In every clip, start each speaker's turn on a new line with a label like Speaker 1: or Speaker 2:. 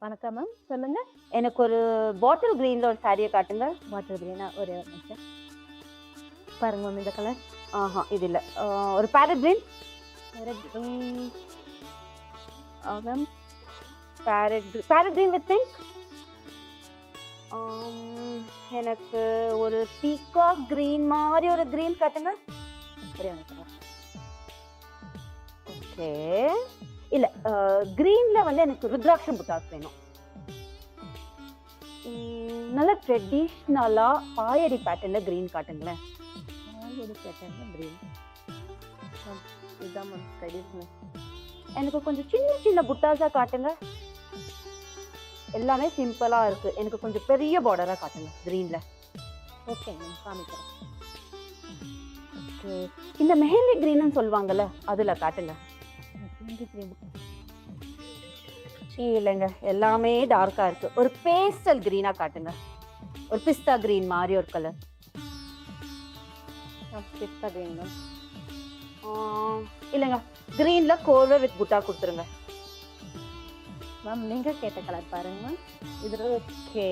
Speaker 1: வணக்கம் மேம். சொல்லுங்க.
Speaker 2: எனக்கு ஒரு பாட்டில் கிரீன்ல ஒரு சாரியை காட்டுங்க.
Speaker 1: பாட்டில் கிரீனா ஒரே ஒரு நிமிஷம். பாருங்க மேம் இந்த கலர்.
Speaker 2: இது இல்ல. ஒரு farad green.
Speaker 1: Farad green.
Speaker 2: Ma'am farad green with pink. எனக்கு ஒரு பீகாக் கிரீன் மாதிரி ஒரு கிரீன் காட்டுங்க.
Speaker 1: ஒரே ஒரு நிமிஷம்.
Speaker 2: ஓகே. இல்ல கிரீன்ல வந்து எனக்கு ருத்ராட்சம் புட்டாஸ் வேணும். நல்ல ட்ரெடிஷ்னலா பாயடி பேட்டர்ன்ல கிரீன் காட்டுங்களேன்.
Speaker 1: ஒரு பேட்டர்ல கிரீன். இதுதான் மேம் ட்ரெடிஷ்னல்.
Speaker 2: எனக்கு கொஞ்சம் சின்ன சின்ன புட்டாஸா காட்டுங்க. எல்லாமே சிம்பிளா இருக்கு. எனக்கு கொஞ்சம் பெரிய பார்டரா காட்டுங்க கிரீன்ல.
Speaker 1: ஓகே மேம் காமிக்கிறேன்.
Speaker 2: ஓகே. இந்த மெஹந்தி கிரீன்னு சொல்லுவாங்கல்ல அதுல காட்டுங்க.
Speaker 1: மெஹந்தி கிரீன்.
Speaker 2: இல்லைங்க, எல்லாமே டார்க்கா இருக்கு. ஒரு பேஸ்டல் கிரீனா காட்டுங்க. ஒரு பிஸ்தா கிரீன் மாதிரி ஒரு கலர்.
Speaker 1: பிஸ்தா கிரீன் மேம்.
Speaker 2: இல்லைங்க, கிரீன்ல கோர்வை வித் புட்டா கொடுத்துருங்க.
Speaker 1: மேம் நீங்க கேட்ட கலர் பாருங்க மேம்.
Speaker 2: இதுல ஓகே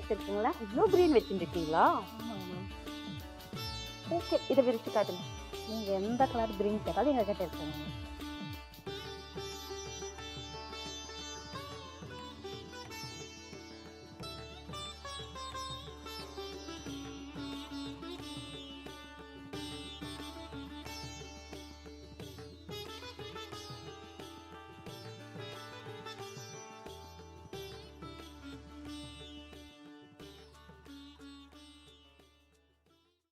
Speaker 2: இருக்குங்களா? இவ்வளோ கிரீன் வச்சுருக்கீங்களா?
Speaker 1: ஆமாங்க மேம்.
Speaker 2: ஓகே, இதை விரிச்சு காட்டுங்க.
Speaker 1: நீங்க எந்த கலர் கிரீன் கேட்டாலும் எங்க கிட்ட இருக்குங்க மேம்.